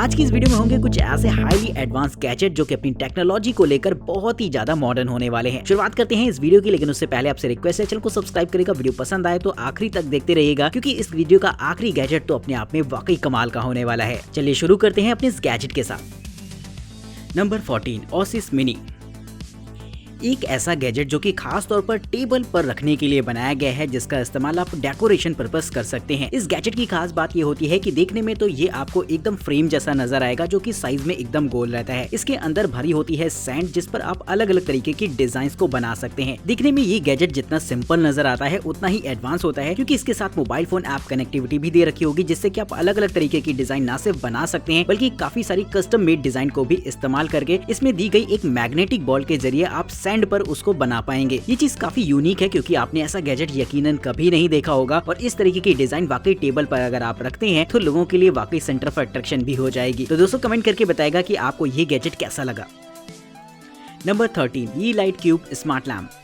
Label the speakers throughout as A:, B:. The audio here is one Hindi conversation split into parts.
A: आज की इस वीडियो में होंगे कुछ ऐसे हाईली एडवांस गैजेट जो कि अपनी टेक्नोलॉजी को लेकर बहुत ही ज्यादा मॉडर्न होने वाले हैं। शुरुआत करते हैं इस वीडियो की, लेकिन उससे पहले आपसे रिक्वेस्ट है चैनल को सब्सक्राइब करेगा। वीडियो पसंद आए तो आखिरी तक देखते रहिएगा, क्योंकि इस वीडियो का आखिरी गैजेट तो अपने आप में वाकई कमाल का होने वाला है। चलिए शुरू करते हैं अपने इस गैजेट के साथ। Number 14 Oasis mini. एक ऐसा गैजेट जो कि खास तौर पर टेबल पर रखने के लिए बनाया गया है, जिसका इस्तेमाल आप डेकोरेशन पर्पस कर सकते हैं। इस गैजेट की खास बात ये होती है कि देखने में तो ये आपको एकदम फ्रेम जैसा नजर आएगा, जो कि साइज में एकदम गोल रहता है। इसके अंदर भरी होती है सैंड, जिस पर आप अलग अलग तरीके की डिजाइन को बना सकते हैं। दिखने में ये गैजेट जितना सिंपल नजर आता है उतना ही एडवांस होता है, क्योंकि इसके साथ मोबाइल फोन ऐप कनेक्टिविटी भी दे रखी होगी, जिससे कि आप अलग अलग तरीके की डिजाइन न सिर्फ बना सकते हैं बल्कि काफी सारी कस्टम मेड डिजाइन को भी इस्तेमाल करके इसमें दी गई एक मैग्नेटिक बॉल के जरिए आप सैंड पर उसको बना पाएंगे। ये चीज काफी यूनिक है, क्योंकि आपने ऐसा गैजेट यकीनन कभी नहीं देखा होगा, और इस तरीके की डिजाइन वाकई टेबल पर अगर आप रखते हैं तो लोगों के लिए वाकई सेंटर ऑफ अट्रैक्शन भी हो जाएगी। तो दोस्तों कमेंट करके बताएगा कि आपको ये गैजेट कैसा लगा। Number 13 E light cube smart lamp.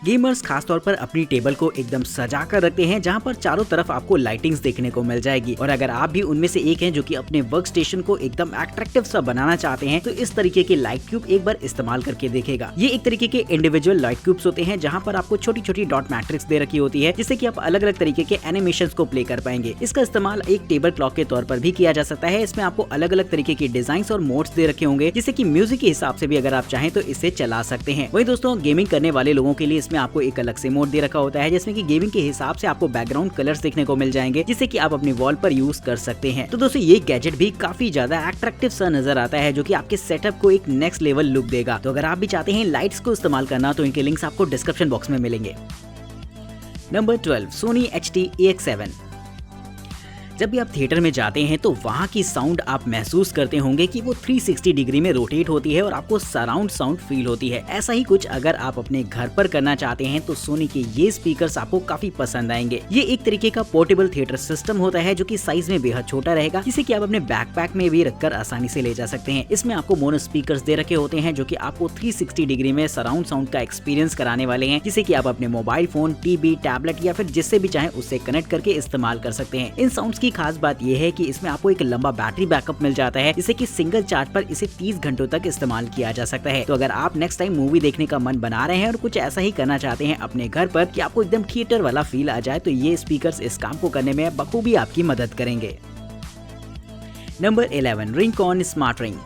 A: Gamers खासतौर पर अपनी टेबल को एकदम सजा कर रखते हैं, जहां पर चारों तरफ आपको लाइटिंग्स देखने को मिल जाएगी। और अगर आप भी उनमें से एक हैं जो कि अपने वर्क स्टेशन को एकदम अट्रैक्टिव सा बनाना चाहते हैं, तो इस तरीके के लाइट क्यूब एक बार इस्तेमाल करके देखेगा। ये एक तरीके के इंडिविजुअल लाइट क्यूब्स होते हैं, जहां पर आपको छोटी छोटी डॉट मैट्रिक्स दे रखी होती है, जिससे कि आप अलग अलग तरीके के एनिमेशंस को प्ले कर पाएंगे। इसका इस्तेमाल एक टेबल क्लॉक के तौर पर भी किया जा सकता है। इसमें आपको अलग अलग तरीके की डिजाइन और मोड्स दे रखे होंगे, जिससे कि म्यूजिक के हिसाब से भी अगर आप चाहें तो इसे चला सकते हैं। वही दोस्तों गेमिंग करने वाले लोगों के लिए इसमें आपको एक अलग मोड दे रखा होता है, जिसमें कि गेमिंग के हिसाब से आपको बैकग्राउंड कलर्स देखने को मिल जाएंगे, जिससे कि आप अपनी वॉल पर यूज कर सकते हैं। तो दोस्तों ये गैजेट भी काफी ज्यादा अट्रैक्टिव सा नजर आता है, जो कि आपके सेटअप को एक नेक्स्ट लेवल लुक देगा। तो अगर आप भी चाहते हैं लाइट्स को इस्तेमाल करना, तो इनके लिंक्स आपको डिस्क्रिप्शन बॉक्स में मिलेंगे। Number 12 Sony HD AX7। जब भी आप थिएटर में जाते हैं तो वहाँ की साउंड आप महसूस करते होंगे कि वो 360 डिग्री में रोटेट होती है और आपको सराउंड साउंड फील होती है। ऐसा ही कुछ अगर आप अपने घर पर करना चाहते हैं तो सोनी के ये स्पीकर्स आपको काफी पसंद आएंगे। ये एक तरीके का पोर्टेबल थिएटर सिस्टम होता है, जो कि साइज में बेहद छोटा रहेगा, जिसे कि आप अपने बैकपैक में भी रखकर आसानी से ले जा सकते हैं। इसमें आपको मोनो स्पीकर्स दे रखे होते हैं, जो कि आपको 360 डिग्री में सराउंड साउंड का एक्सपीरियंस कराने वाले हैं, जिसे कि आप अपने मोबाइल फोन, टीवी, टैबलेट या फिर जिससे भी चाहे उससे कनेक्ट करके इस्तेमाल कर सकते हैं। इन साउंड्स की खास बात यह है कि इसमें आपको एक लंबा बैटरी बैकअप मिल जाता है, जिससे कि सिंगल चार्ज पर इसे 30 घंटों तक इस्तेमाल किया जा सकता है। तो अगर आप नेक्स्ट टाइम मूवी देखने का मन बना रहे हैं और कुछ ऐसा ही करना चाहते हैं अपने घर पर कि आपको एकदम थिएटर वाला फील आ जाए, तो ये स्पीकर्स इस काम को करने में बखूबी आपकी मदद करेंगे। Number 11 RingConn smart ring.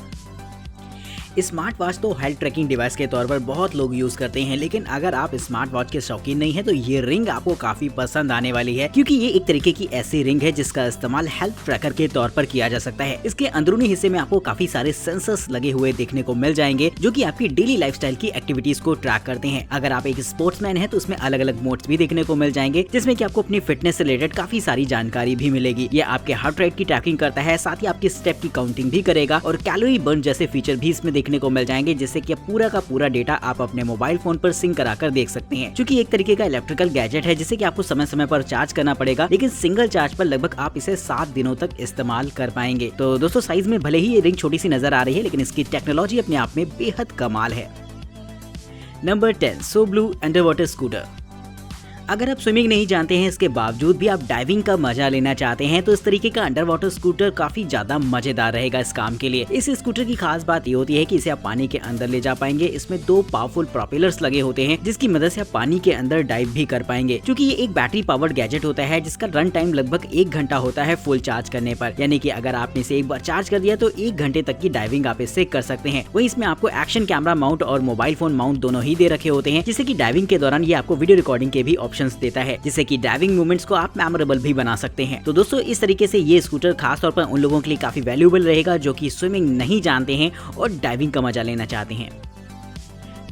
A: Smart watch तो हेल्थ ट्रैकिंग डिवाइस के तौर पर बहुत लोग यूज करते हैं, लेकिन अगर आप स्मार्ट वॉच के शौकीन नहीं हैं तो ये रिंग आपको काफी पसंद आने वाली है, क्योंकि ये एक तरीके की ऐसी रिंग है जिसका इस्तेमाल हेल्थ ट्रैकर के तौर पर किया जा सकता है। इसके अंदरूनी हिस्से में आपको काफी सारे सेंसर्स लगे हुए देखने को मिल जाएंगे, जो कि आपकी डेली लाइफस्टाइल की एक्टिविटीज को ट्रैक करते हैं। अगर आप एक स्पोर्ट्समैन है तो उसमें अलग अलग मोड्स भी देखने को मिल जाएंगे, जिसमें कि आपको अपनी फिटनेस से रिलेटेड काफी सारी जानकारी भी मिलेगी। ये आपके हार्ट रेट की ट्रैकिंग करता है, साथ ही आपके स्टेप की काउंटिंग भी करेगा, और कैलोरी बर्न जैसे फीचर भी इसमें देखने को मिल जाएंगे, जिससे कि पूरा का पूरा डेटा आप अपने मोबाइल फोन पर सिंक कराकर देख सकते हैं। क्योंकि एक तरीके का इलेक्ट्रिकल गैजेट है, जिसे कि आपको समय समय पर चार्ज करना पड़ेगा, लेकिन सिंगल चार्ज पर लगभग आप इसे 7 दिनों तक इस्तेमाल कर पाएंगे। तो दोस्तों साइज में भले ही ये रिंग छोटी सी नजर आ रही है, लेकिन इसकी टेक्नोलॉजी अपने आप में बेहद कमाल है। नंबर 10 सो ब्लू अंडर वाटर स्कूटर। अगर आप स्विमिंग नहीं जानते हैं, इसके बावजूद भी आप डाइविंग का मजा लेना चाहते हैं, तो इस तरीके का अंडर वाटर स्कूटर काफी ज्यादा मजेदार रहेगा इस काम के लिए। इस स्कूटर की खास बात ये होती है कि इसे आप पानी के अंदर ले जा पाएंगे। इसमें 2 पावरफुल प्रोपेलर्स लगे होते हैं, जिसकी मदद से आप पानी के अंदर डाइव भी कर पाएंगे। क्योंकि ये एक बैटरी पावर्ड गैजेट होता है, जिसका रन टाइम लगभग 1 घंटा होता है फुल चार्ज करने पर, यानी कि अगर आपने इसे एक बार चार्ज कर दिया तो 1 घंटे तक की डाइविंग आप इससे कर सकते हैं। वही इसमें आपको एक्शन कैमरा माउंट और मोबाइल फोन माउंट दोनों ही दे रखे होते हैं, जिससे कि डाइविंग के दौरान ये आपको वीडियो रिकॉर्डिंग के भी ऑप्शंस देता है, जिससे कि डाइविंग मूवमेंट्स को आप मेमोरेबल भी बना सकते हैं। तो दोस्तों इस तरीके से ये स्कूटर खास तौर पर उन लोगों के लिए काफी वैल्यूएबल रहेगा जो कि स्विमिंग नहीं जानते हैं और डाइविंग का मजा लेना चाहते हैं।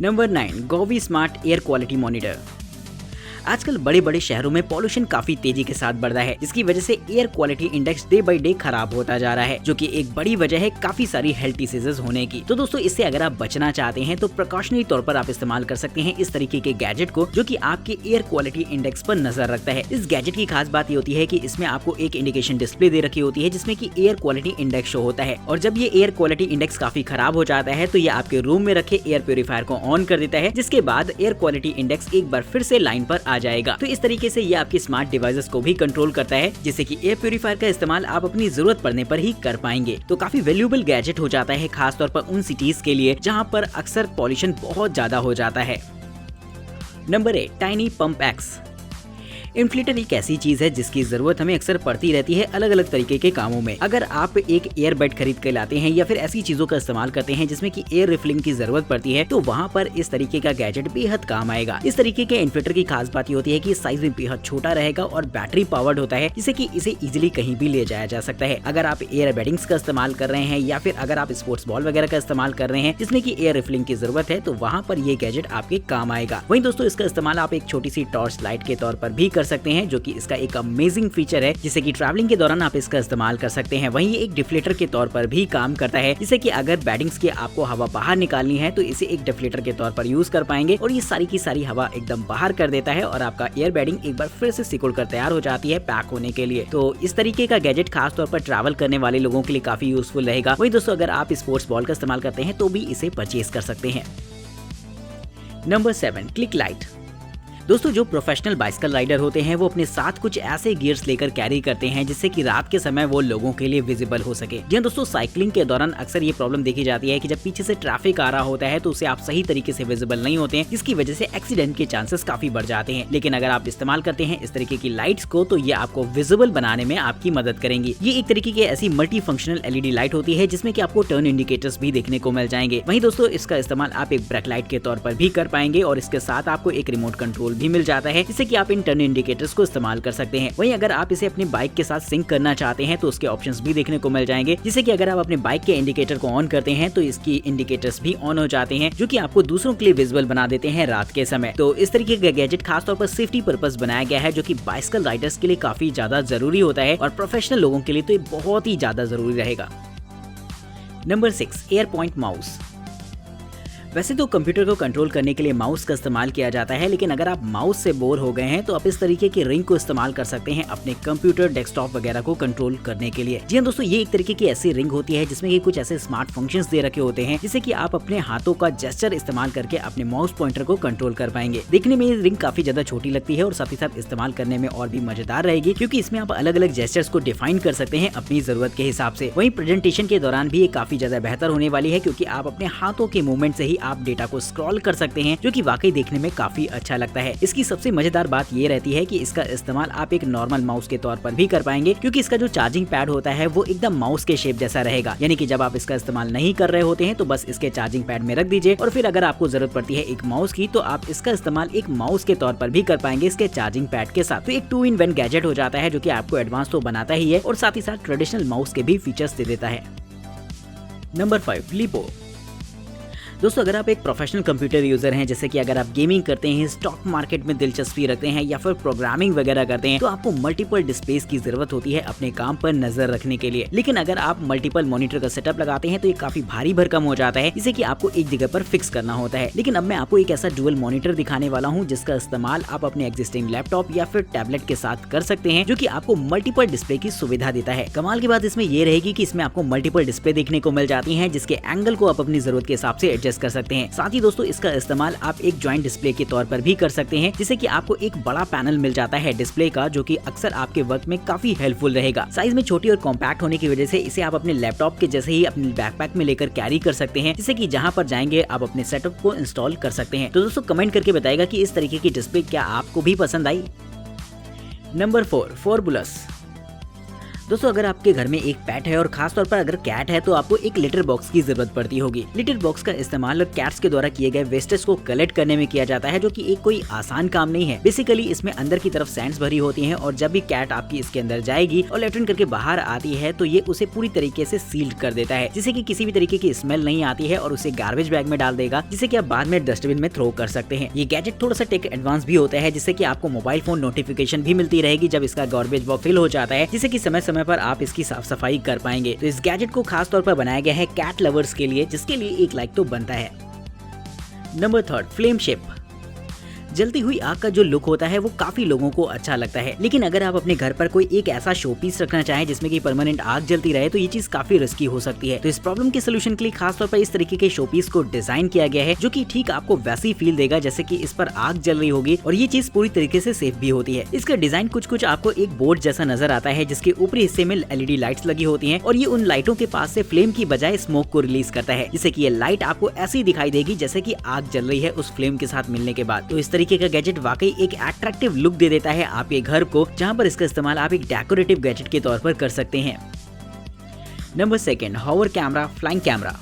A: Number 9 गोवी smart air quality monitor. आजकल बड़े बड़े शहरों में पॉल्यूशन काफी तेजी के साथ बढ़ रहा है, जिसकी वजह से air quality index day by day खराब होता जा रहा है, जो कि एक बड़ी वजह है काफी सारी हेल्थ डिसीजेस होने की। तो दोस्तों इससे अगर आप बचना चाहते हैं तो प्रिकॉशनरी तौर पर आप इस्तेमाल कर सकते हैं इस तरीके के गैजेट को, जो कि आपके एयर क्वालिटी इंडेक्स पर नजर रखता है। इस गैजेट की खास बात ये होती है कि इसमें आपको एक इंडिकेशन डिस्प्ले दे रखी होती है, जिसमें कि एयर क्वालिटी इंडेक्स शो होता है, और जब ये एयर क्वालिटी इंडेक्स काफी खराब हो जाता है तो ये आपके रूम में रखे एयर प्योरीफायर को ऑन कर देता है, जिसके बाद एयर क्वालिटी इंडेक्स एक बार फिर से लाइन पर आ जाएगा। तो इस तरीके से ये आपकी स्मार्ट डिवाइसेस को भी कंट्रोल करता है, जिससे कि एयर प्यूरीफायर का इस्तेमाल आप अपनी जरूरत पड़ने पर ही कर पाएंगे। तो काफी वैल्यूएबल गैजेट हो जाता है, खासतौर पर उन सिटीज के लिए जहाँ पर अक्सर पॉल्यूशन बहुत ज्यादा हो जाता है। Number 8, tiny pump x. Inflator एक ऐसी चीज है जिसकी जरूरत हमें अक्सर पड़ती रहती है अलग अलग तरीके के कामों में। अगर आप एक एयरबड खरीद के लाते हैं या फिर ऐसी चीजों का इस्तेमाल करते हैं जिसमें कि एयर रिफिलिंग की जरूरत पड़ती है, तो वहाँ पर इस तरीके का गैजेट बेहद काम आएगा। इस तरीके के इन्फ्लेटर की खास बात ये होती है कि साइज में बेहद छोटा रहेगा और बैटरी पावर्ड होता है, जिससे कि इसे इजिली कहीं भी ले जाया जा सकता है। अगर आप एयर बेडिंग्स का इस्तेमाल कर रहे हैं या फिर अगर आप स्पोर्ट्स बॉल वगैरह का इस्तेमाल कर रहे हैं जिसमें की एयर रिफिलिंग की जरूरत है, तो वहाँ पर ये गैजेट आपके काम आएगा। वहीं दोस्तों इसका इस्तेमाल आप एक छोटी सी टॉर्च लाइट के तौर पर भी कर सकते हैं, जो की इसका एक अमेजिंग फीचर है, जिससे कि ट्रैवलिंग के दौरान आप इसका इस्तेमाल कर सकते हैं। वहीं ये एक डिफ्लेटर के तौर पर भी काम करता है, जिससे कि अगर बैडिंग्स की आपको हवा बाहर निकालनी है तो इसे एक डिफ्लेटर के तौर पर यूज कर पाएंगे और ये सारी की सारी हवा एकदम बाहर कर देता है और आपका एयर बेडिंग एक बार फिर से सिकुड़ कर तैयार हो जाती है पैक होने के लिए। तो इस तरीके का गैजेट खास तौर पर ट्रैवल करने वाले लोगों के लिए काफी यूजफुल रहेगा। वहीं दोस्तों अगर आप स्पोर्ट्स बॉल का इस्तेमाल करते हैं तो भी इसे परचेज कर सकते हैं। Number 7, click light. दोस्तों जो प्रोफेशनल बाइसिकल राइडर होते हैं वो अपने साथ कुछ ऐसे गियर्स लेकर कैरी करते हैं जिससे कि रात के समय वो लोगों के लिए विजिबल हो सके। जी दोस्तों, साइकिलिंग के दौरान अक्सर ये प्रॉब्लम देखी जाती है कि जब पीछे से ट्रैफिक आ रहा होता है तो उसे आप सही तरीके से विजिबल नहीं होते हैं, जिसकी वजह से एक्सीडेंट के चांसेस काफी बढ़ जाते हैं। लेकिन अगर आप इस्तेमाल करते हैं इस तरीके की लाइट्स को तो ये आपको विजिबल बनाने में आपकी मदद करेंगी। ये एक तरीके की ऐसी मल्टी फंक्शनल LED लाइट होती है जिसमें कि आपको टर्न इंडिकेटर्स भी देखने को मिल जाएंगे। वहीं दोस्तों इसका इस्तेमाल आप एक ब्रेक लाइट के तौर पर भी कर पाएंगे और इसके साथ आपको एक रिमोट कंट्रोल भी मिल जाता है, जिससे कि आप इन टर्न इंडिकेटर्स को इस्तेमाल कर सकते हैं। वहीं अगर आप इसे अपनी बाइक के साथ सिंक करना चाहते हैं तो उसके ऑप्शंस भी देखने को मिल जाएंगे, जिससे कि अगर आप अपने बाइक के इंडिकेटर को ऑन करते हैं तो इसकी इंडिकेटर्स भी ऑन हो जाते हैं, जो कि आपको दूसरों के लिए विजिबल बना देते हैं रात के समय। तो इस तरीके का गैजेट खासतौर पर सेफ्टी पर्पस बनाया गया है, जो कि बाइसिकल राइडर्स के लिए काफी ज्यादा जरूरी होता है और प्रोफेशनल लोगों के लिए तो ये बहुत ही ज्यादा जरूरी रहेगा। Number 6, air point mouse. वैसे तो कंप्यूटर को कंट्रोल करने के लिए माउस का इस्तेमाल किया जाता है, लेकिन अगर आप माउस से बोर हो गए हैं तो आप इस तरीके की रिंग को इस्तेमाल कर सकते हैं अपने कंप्यूटर, डेस्कटॉप वगैरह को कंट्रोल करने के लिए। जी हाँ दोस्तों, ये एक तरीके की ऐसी रिंग होती है जिसमें कि कुछ ऐसे स्मार्ट फंक्शंस दे रखे होते हैं, जिससे कि आप अपने हाथों का जेस्चर इस्तेमाल करके अपने माउस पॉइंटर को कंट्रोल कर पाएंगे। देखने में ये रिंग काफी ज्यादा छोटी लगती है और साथ ही साथ इस्तेमाल करने में और भी मजेदार रहेगी, क्योंकि इसमें आप अलग अलग जेस्चर्स को डिफाइन कर सकते हैं अपनी जरूरत के हिसाब से। वहीं प्रेजेंटेशन के दौरान भी ये काफी ज्यादा बेहतर होने वाली है, क्योंकि आप अपने हाथों के मूवमेंट से ही आप डेटा को स्क्रॉल कर सकते हैं, जो कि वाकई देखने में काफी अच्छा लगता है। इसकी सबसे मजेदार बात ये रहती है कि इसका इस्तेमाल आप एक नॉर्मल माउस के तौर पर भी कर पाएंगे, क्योंकि इसका जो चार्जिंग पैड होता है वो एकदम माउस के शेप जैसा रहेगा। यानी कि जब आप इसका इस्तेमाल नहीं कर रहे होते हैं तो बस इसके चार्जिंग पैड में रख दीजिए और फिर अगर आपको जरूरत पड़ती है एक माउस की तो आप इसका इस्तेमाल एक माउस के तौर पर भी कर पाएंगे इसके चार्जिंग पैड के साथ। तो एक 2-in-1 गैजेट हो जाता है, जो कि आपको एडवांस तो बनाता ही है और साथ ही साथ ट्रेडिशनल माउस के भी फीचर्स दे देता है। Number 5, lipo. दोस्तों अगर आप एक प्रोफेशनल कंप्यूटर यूजर हैं, जैसे कि अगर आप गेमिंग करते हैं, स्टॉक मार्केट में दिलचस्पी रखते हैं या फिर प्रोग्रामिंग वगैरह करते हैं, तो आपको मल्टीपल डिस्प्लेस की जरूरत होती है अपने काम पर नजर रखने के लिए। लेकिन अगर आप मल्टीपल मॉनिटर का सेटअप लगाते हैं तो ये काफी भारी भरकम हो जाता है, जिसे कि आपको एक जगह पर फिक्स करना होता है। लेकिन अब मैं आपको एक ऐसा डुअल मॉनिटर दिखाने वाला हूँ जिसका इस्तेमाल आप अपने एग्जिस्टिंग लैपटॉप या फिर टैबलेट के साथ कर सकते हैं, जो कि आपको मल्टीपल डिस्प्ले की सुविधा देता है। कमाल की बात इसमें ये रहेगी कि इसमें आपको मल्टीपल डिस्प्ले देखने को मिल जाती है, जिसके एंगल को आप अपनी जरूरत के हिसाब से एडजस्ट कर सकते हैं। साथ ही दोस्तों इसका इस्तेमाल आप एक जॉइंट डिस्प्ले के तौर पर भी कर सकते हैं, जिससे कि आपको एक बड़ा पैनल मिल जाता है डिस्प्ले का, जो कि अक्सर आपके वर्क में काफी हेल्पफुल रहेगा। साइज में छोटी और कॉम्पैक्ट होने की वजह से इसे आप अपने लैपटॉप के जैसे ही अपने बैकपैक में लेकर कैरी कर सकते हैं, जिससे कि जहां पर जाएंगे आप अपने सेटअप को इंस्टॉल कर सकते हैं। तो दोस्तों कमेंट करके बताइएगा कि इस तरीके की डिस्प्ले क्या आपको भी पसंद आई। नंबर 4, फोरबुलस। दोस्तों अगर आपके घर में एक पेट है और खास तौर पर अगर कैट है तो आपको एक लिटर बॉक्स की जरूरत पड़ती होगी। लिटर बॉक्स का इस्तेमाल कैट्स के द्वारा किए गए वेस्टेज को कलेक्ट करने में किया जाता है, जो कि एक कोई आसान काम नहीं है। बेसिकली इसमें अंदर की तरफ सैंड्स भरी होती हैं और जब भी कैट आपकी इसके अंदर जाएगी और लैट्रिन करके बाहर आती है तो ये उसे पूरी तरीके से सील्ड कर देता है, जिससे कि किसी भी तरीके की स्मेल नहीं आती है और उसे गार्बेज बैग में डाल देगा, जिसे कि आप बाद में डस्टबिन में थ्रो कर सकते हैं। ये गैजेट थोड़ा सा टेक एडवांस भी होता है, जिससे कि आपको मोबाइल फोन नोटिफिकेशन भी मिलती रहेगी जब इसका गार्बेज बॉक्स फिल हो जाता है, जिससे कि समय समय पर आप इसकी साफ सफाई कर पाएंगे। तो इस गैजेट को खास तौर पर बनाया गया है कैट लवर्स के लिए, जिसके लिए एक लाइक तो बनता है। Number 3, flame ship. जलती हुई आग का जो लुक होता है वो काफी लोगों को अच्छा लगता है, लेकिन अगर आप अपने घर पर कोई एक ऐसा शो पीस रखना चाहें जिसमें कि परमानेंट आग जलती रहे तो ये चीज काफी रिस्की हो सकती है। तो इस प्रॉब्लम के सोल्यूशन के लिए खास तौर पर इस तरीके के शो पीस को डिजाइन किया गया है जो कि ठीक आपको वैसी फील देगा जैसे कि इस पर आग जल रही होगी, और ये चीज पूरी तरीके से सेफ भी होती है। इसका डिजाइन कुछ आपको एक बोर्ड जैसा नजर आता है जिसके ऊपरी हिस्से में LED लाइट्स लगी होती हैं, और ये उन लाइटों के पास से फ्लेम की बजाय स्मोक को रिलीज करता है, जिससे कि ये लाइट आपको ऐसी दिखाई देगी जैसे कि आग जल रही है उस फ्लेम के साथ मिलने के बाद। तो इस तरीके का गैजेट वाकई एक अट्रैक्टिव लुक दे देता है आपके घर को, जहां पर इसका इस्तेमाल आप एक डेकोरेटिव गैजेट के तौर पर कर सकते हैं। Number 2, hover camera, flying camera.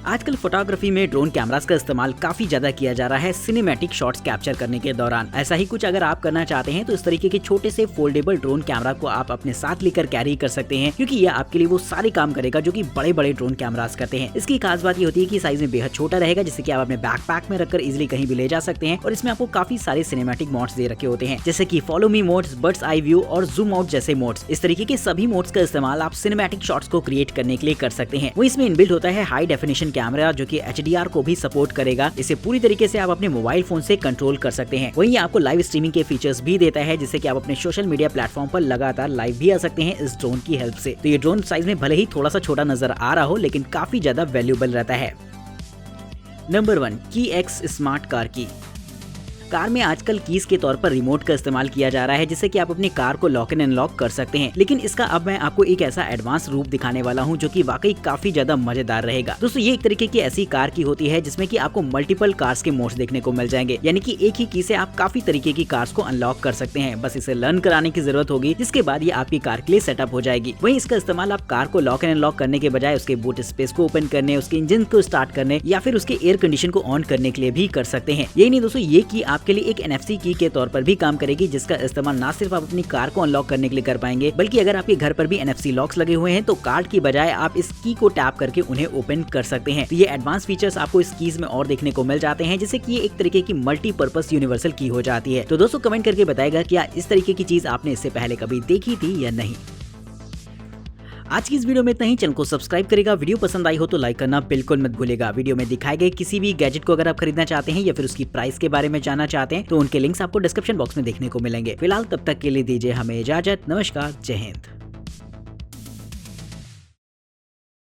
A: आजकल फोटोग्राफी में ड्रोन कैमरास का इस्तेमाल काफी ज्यादा किया जा रहा है सिनेमैटिक शॉट्स कैप्चर करने के दौरान। ऐसा ही कुछ अगर आप करना चाहते हैं तो इस तरीके के छोटे से फोल्डेबल ड्रोन कैमरा को आप अपने साथ लेकर कैरी कर सकते हैं, क्योंकि यह आपके लिए वो सारे काम करेगा जो कि बड़े बड़े ड्रोन कैमरास करते हैं। इसकी खास बात ये होती है कि साइज में बेहद छोटा रहेगा, जिससे कि आप अपने बैकपैक में रखकर इजिली कहीं भी ले जा सकते हैं, और इसमें आपको काफी सारे सिनेमैटिक मोड्स दे रखे होते हैं, जैसे कि follow me modes, birds eye view और जूम आउट जैसे मोड्स। इस तरीके के सभी मोड्स का इस्तेमाल आप सिनेमैटिक शॉट्स को क्रिएट करने के लिए कर सकते हैं। वो इसमें इनबिल्ट होता है हाई डेफिनेशन कैमरा जो कि HDR को भी सपोर्ट करेगा। इसे पूरी तरीके से आप अपने मोबाइल फोन से कंट्रोल कर सकते हैं। वहीं आपको लाइव स्ट्रीमिंग के फीचर्स भी देता है, जिससे कि आप अपने सोशल मीडिया प्लेटफॉर्म पर लगातार लाइव भी आ सकते हैं इस ड्रोन की हेल्प से। तो ये ड्रोन साइज में भले ही थोड़ा सा छोटा नजर आ रहा हो, लेकिन काफी ज्यादा वैल्यूएबल रहता है। नंबर 1, KeyX स्मार्ट कार की। कार में आजकल कीज के तौर पर रिमोट का इस्तेमाल किया जा रहा है, जिससे कि आप अपनी कार को लॉक एंड अनलॉक कर सकते हैं, लेकिन इसका अब मैं आपको एक ऐसा एडवांस रूप दिखाने वाला हूं जो कि वाकई काफी ज्यादा मजेदार रहेगा। दोस्तों, ये एक तरीके की ऐसी कार की होती है जिसमें कि आपको मल्टीपल कार्स के मोड्स देखने को मिल जाएंगे, यानी कि एक ही की से आप काफी तरीके की कार्स को अनलॉक कर सकते हैं। बस इसे लर्न कराने की जरूरत होगी, जिसके बाद ये आपकी कार के लिए सेटअप हो जाएगी। वहीं इसका इस्तेमाल आप कार को लॉक एंड अनलॉक करने के बजाय उसके बूट स्पेस को ओपन करने, उसके इंजन को स्टार्ट करने या फिर उसके एयर कंडीशन को ऑन करने के लिए भी कर सकते हैं। यही नहीं दोस्तों, ये की आपके लिए एक NFC की के तौर पर भी काम करेगी, जिसका इस्तेमाल ना सिर्फ आप अपनी कार को अनलॉक करने के लिए कर पाएंगे, बल्कि अगर आपके घर पर भी NFC लॉक्स लगे हुए हैं तो कार्ड की बजाय आप इस की को टैप करके उन्हें ओपन कर सकते हैं। तो ये एडवांस फीचर्स आपको इस कीज में और देखने को मिल जाते हैं, जिससे कि ये एक तरीके की मल्टीपर्पस यूनिवर्सल की हो जाती है। तो दोस्तों, कमेंट करके बताएगा क्या इस तरीके की चीज आपने इससे पहले कभी देखी थी या नहीं। आज की इस वीडियो में इतना ही। चैनल को सब्सक्राइब करेगा। वीडियो पसंद आई हो तो लाइक करना बिल्कुल मत भूलेगा। वीडियो में दिखाए गए किसी भी गैजेट को अगर आप खरीदना चाहते हैं या फिर उसकी प्राइस के बारे में जानना चाहते हैं तो उनके लिंक्स आपको डिस्क्रिप्शन बॉक्स में देखने को मिलेंगे। फिलहाल तब तक के लिए दीजिए हमें इजाजत। नमस्कार, जय हिंद।